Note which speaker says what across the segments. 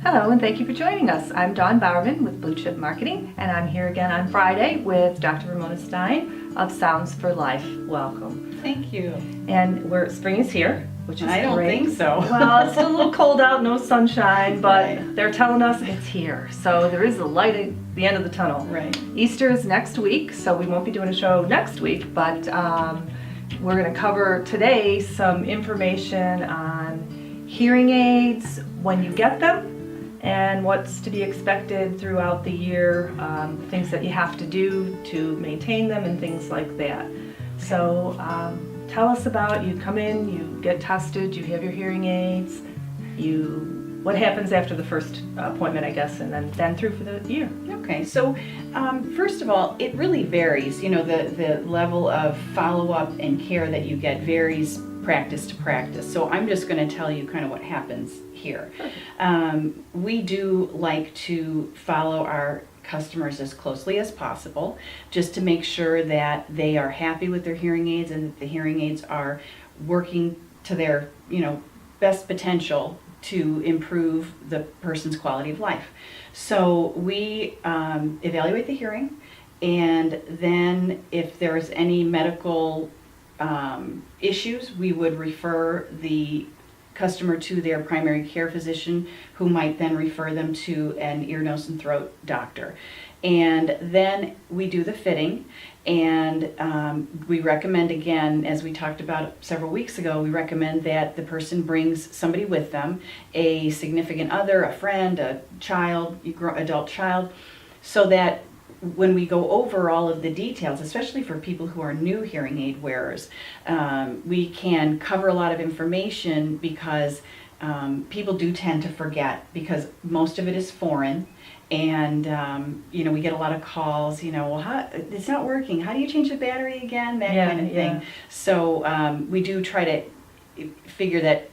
Speaker 1: Hello and thank you for joining us. I'm Dawn Bowerman with Blue Chip Marketing, and I'm here again on Friday with Dr. Ramona Stein of Sounds for Life. Welcome.
Speaker 2: Thank you.
Speaker 1: And spring is here, which is
Speaker 2: I don't
Speaker 1: great.
Speaker 2: think so.
Speaker 1: Well, it's still a little cold out, no sunshine, but
Speaker 2: Right.
Speaker 1: they're telling us it's here. So there is a light at the end of the tunnel.
Speaker 2: Right.
Speaker 1: Easter is next week, so we won't be doing a show next week, but we're going to cover today some information on hearing aids, when you get them, and what's to be expected throughout the year, things that you have to do to maintain them and things like that. So tell us about, you come in, you get tested, you have your hearing aids, what happens after the first appointment, I guess, and then through for the year.
Speaker 2: Okay, so first of all, it really varies. You know, the level of follow-up and care that you get varies practice to practice. So I'm just going to tell you kind of what happens here. We do like to follow our customers as closely as possible, just to make sure that they are happy with their hearing aids and that the hearing aids are working to their, best potential to improve the person's quality of life. So we evaluate the hearing, and then if there's any medical issues, we would refer the customer to their primary care physician, who might then refer them to an ear, nose, and throat doctor. And then we do the fitting, and we recommend, again, as we talked about several weeks ago, we recommend that the person brings somebody with them, a significant other, a friend, a child, adult child, so that when we go over all of the details, especially for people who are new hearing aid wearers, we can cover a lot of information, because people do tend to forget, because most of it is foreign. And, we get a lot of calls, well, it's not working. How do you change the battery again? That kind of thing.
Speaker 1: Yeah.
Speaker 2: So we do try to figure that,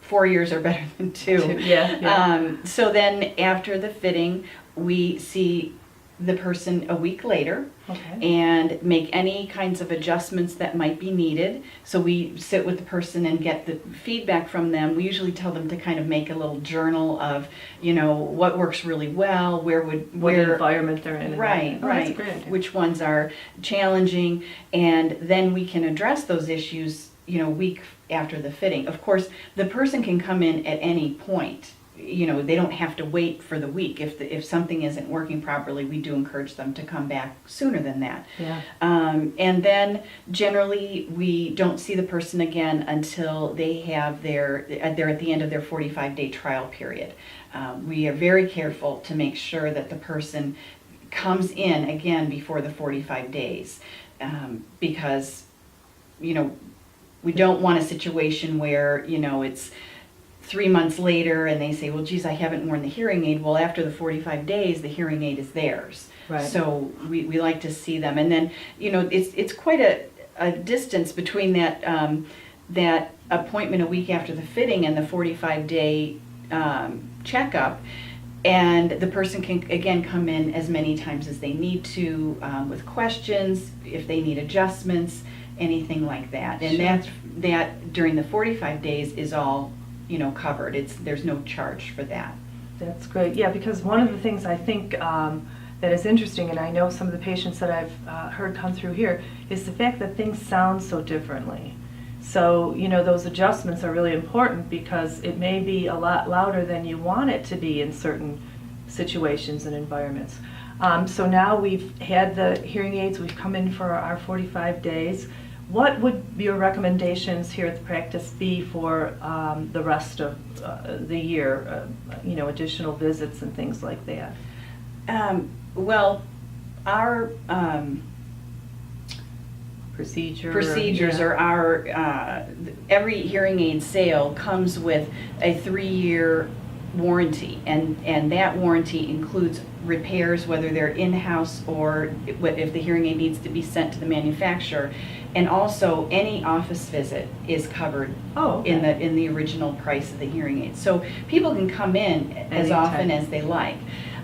Speaker 2: 4 years are better than 2.
Speaker 1: Yeah.
Speaker 2: So then after the fitting, we see the person a week later.
Speaker 1: Okay.
Speaker 2: And make any kinds of adjustments that might be needed. So we sit with the person and get the feedback from them. We usually tell them to kind of make a little journal of, what works really well,
Speaker 1: What environment they're in.
Speaker 2: Right,
Speaker 1: Oh,
Speaker 2: right.
Speaker 1: That's a great idea.
Speaker 2: Which ones are challenging, and then we can address those issues, week after the fitting. Of course, the person can come in at any point. They don't have to wait for the week. If something isn't working properly, we do encourage them to come back sooner than that.
Speaker 1: Yeah.
Speaker 2: And then generally we don't see the person again until they're at the end of their 45-day trial period. We are very careful to make sure that the person comes in again before the 45 days, because we don't want a situation where it's 3 months later and they say, well, geez, I haven't worn the hearing aid. Well, after the 45 days, the hearing aid is theirs.
Speaker 1: Right.
Speaker 2: So we like to see them. And then, it's quite a distance between that appointment a week after the fitting and the 45-day checkup. And the person can, again, come in as many times as they need to with questions, if they need adjustments, anything like that. And
Speaker 1: Sure.
Speaker 2: that during the 45 days is all covered. There's no charge for that.
Speaker 1: That's great. Yeah, because one of the things I think that is interesting, and I know some of the patients that I've heard come through here, is the fact that things sound so differently. So, those adjustments are really important, because it may be a lot louder than you want it to be in certain situations and environments. So now we've had the hearing aids, we've come in for our 45 days. What would your recommendations here at the practice be for the rest of the year, additional visits and things like that?
Speaker 2: Well, our procedures
Speaker 1: yeah.
Speaker 2: are our every hearing aid sale comes with a 3-year warranty, and that warranty includes repairs, whether they're in-house or if the hearing aid needs to be sent to the manufacturer, and also any office visit is covered in the original price of the hearing aid. So people can come in as often as they like,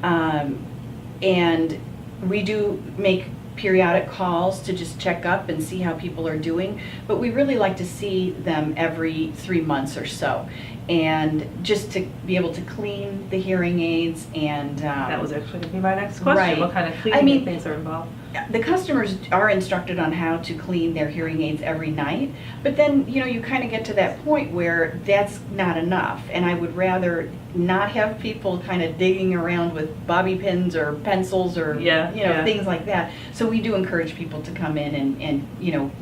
Speaker 2: and we do make periodic calls to just check up and see how people are doing, but we really like to see them every 3 months or so. and just to be able to clean the hearing aids and
Speaker 1: That was actually going to be my next question.
Speaker 2: Right.
Speaker 1: What kind of
Speaker 2: I
Speaker 1: cleaning
Speaker 2: mean,
Speaker 1: things are involved?
Speaker 2: the customers are instructed on how to clean their hearing aids every night, but then, you kind of get to that point where that's not enough, and I would rather not have people kind of digging around with bobby pins or pencils or,
Speaker 1: Yeah.
Speaker 2: things like that. So we do encourage people to come in and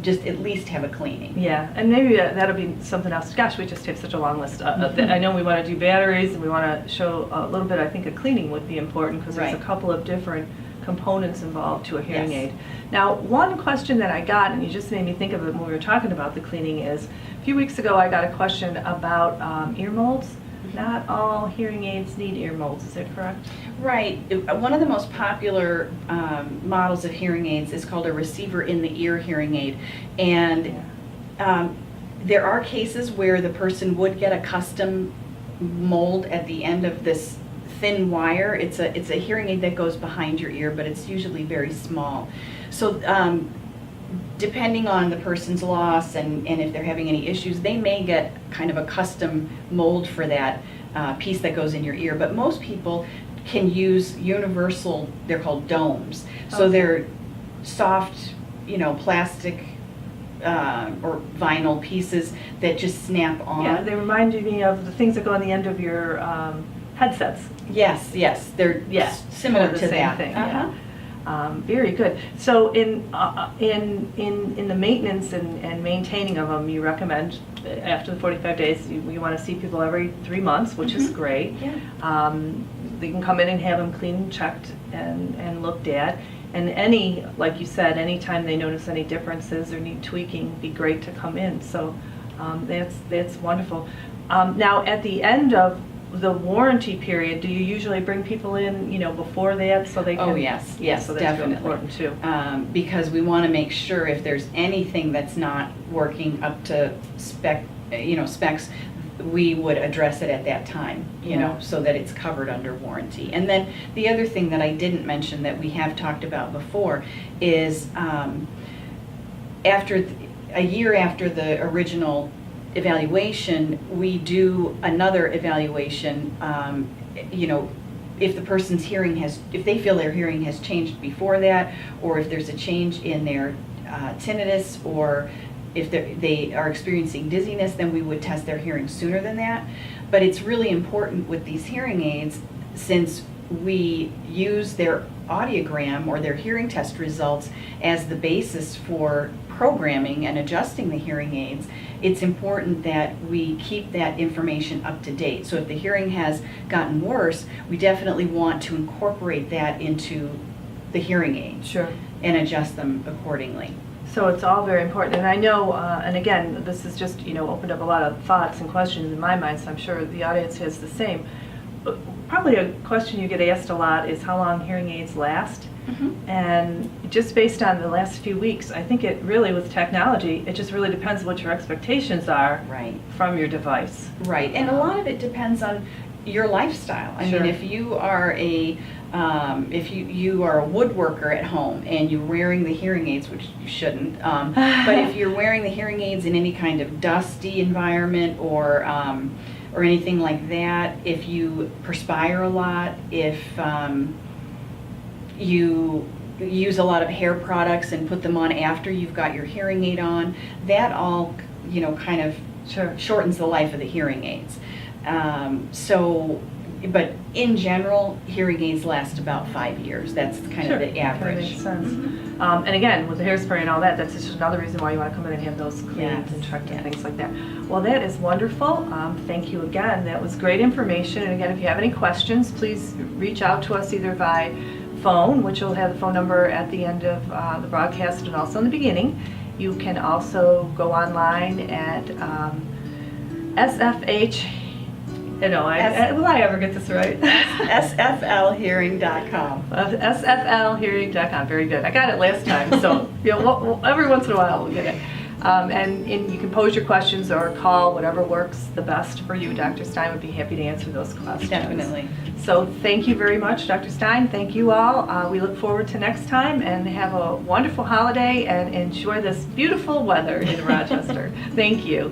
Speaker 2: just at least have a cleaning.
Speaker 1: Yeah, and maybe that'll be something else. Gosh, we just have such a long list. I know we want to do batteries, and we want to show a little bit. I think a cleaning would be important because there's
Speaker 2: Right.
Speaker 1: a couple of different components involved to a hearing
Speaker 2: Yes.
Speaker 1: aid. Now, one question that I got, and you just made me think of it when we were talking about the cleaning, is a few weeks ago I got a question about ear molds. Not all hearing aids need ear molds, is that correct?
Speaker 2: Right. One of the most popular models of hearing aids is called a receiver in the ear hearing aid. And there are cases where the person would get a custom mold at the end of this thin wire. It's a hearing aid that goes behind your ear, but it's usually very small. So depending on the person's loss and if they're having any issues, they may get kind of a custom mold for that piece that goes in your ear. But most people can use universal, they're called domes. So
Speaker 1: Okay.
Speaker 2: they're soft, plastic or vinyl pieces that just snap on.
Speaker 1: Yeah, they reminded me of the things that go on the end of your headsets.
Speaker 2: Yes, they're
Speaker 1: Yeah,
Speaker 2: similar
Speaker 1: kind of
Speaker 2: to
Speaker 1: the same
Speaker 2: that.
Speaker 1: thing,
Speaker 2: Uh-huh.
Speaker 1: yeah. Very good. So in the maintenance and maintaining of them, you recommend after the 45 days, you want to see people every 3 months, which is
Speaker 2: Mhm.
Speaker 1: great.
Speaker 2: Yeah.
Speaker 1: They can come in and have them cleaned, checked, and looked at. And like you said, anytime they notice any differences or need tweaking, be great to come in. So that's wonderful. Now, at the end of the warranty period, do you usually bring people in, before that so they can?
Speaker 2: Oh, yes,
Speaker 1: So that's really
Speaker 2: definitely.
Speaker 1: important too.
Speaker 2: Because we want to make sure if there's anything that's not working up to specs, we would address it at that time,
Speaker 1: Yeah.
Speaker 2: so that it's covered under warranty. And then the other thing that I didn't mention that we have talked about before is a year after the original evaluation, we do another evaluation, if the person's if they feel their hearing has changed before that, or if there's a change in their tinnitus, or if they are experiencing dizziness, then we would test their hearing sooner than that. But it's really important with these hearing aids, since we use their audiogram or their hearing test results as the basis for programming and adjusting the hearing aids, it's important that we keep that information up to date. So if the hearing has gotten worse, we definitely want to incorporate that into the hearing aids
Speaker 1: Sure.
Speaker 2: and adjust them accordingly.
Speaker 1: So it's all very important, and I know, and again, this has just, opened up a lot of thoughts and questions in my mind, so I'm sure the audience has the same. But probably a question you get asked a lot is how long hearing aids last. And just based on the last few weeks, I think it really, with technology, it just really depends what your expectations are
Speaker 2: Right.
Speaker 1: from your device.
Speaker 2: Right, and a lot of it depends on your lifestyle. I
Speaker 1: Sure.
Speaker 2: mean, if you are a woodworker at home and you're wearing the hearing aids, which you shouldn't, but if you're wearing the hearing aids in any kind of dusty environment or anything like that, if you perspire a lot, if you use a lot of hair products and put them on after you've got your hearing aid on, that all, kind of
Speaker 1: Sure.
Speaker 2: shortens the life of the hearing aids. But in general, hearing aids last about 5 years. That's kind
Speaker 1: Sure.
Speaker 2: of the
Speaker 1: That
Speaker 2: average.
Speaker 1: makes sense. And again, with the hairspray and all that, that's just another reason why you want to come in and have those cleaned
Speaker 2: Yes,
Speaker 1: and checked and
Speaker 2: yes.
Speaker 1: things like that. Well, that is wonderful. Thank you again. That was great information. And again, if you have any questions, please reach out to us either by phone, which will have the phone number at the end of the broadcast and also in the beginning. You can also go online at SFH. Will I ever get this right?
Speaker 2: sflhearing.com.
Speaker 1: SFLhearing.com. Very good. I got it last time, so every once in a while we'll get it. And you can pose your questions or call, whatever works the best for you. Dr. Stein would be happy to answer those questions.
Speaker 2: Definitely.
Speaker 1: So thank you very much, Dr. Stein. Thank you all. We look forward to next time, and have a wonderful holiday and enjoy this beautiful weather in Rochester. Thank you.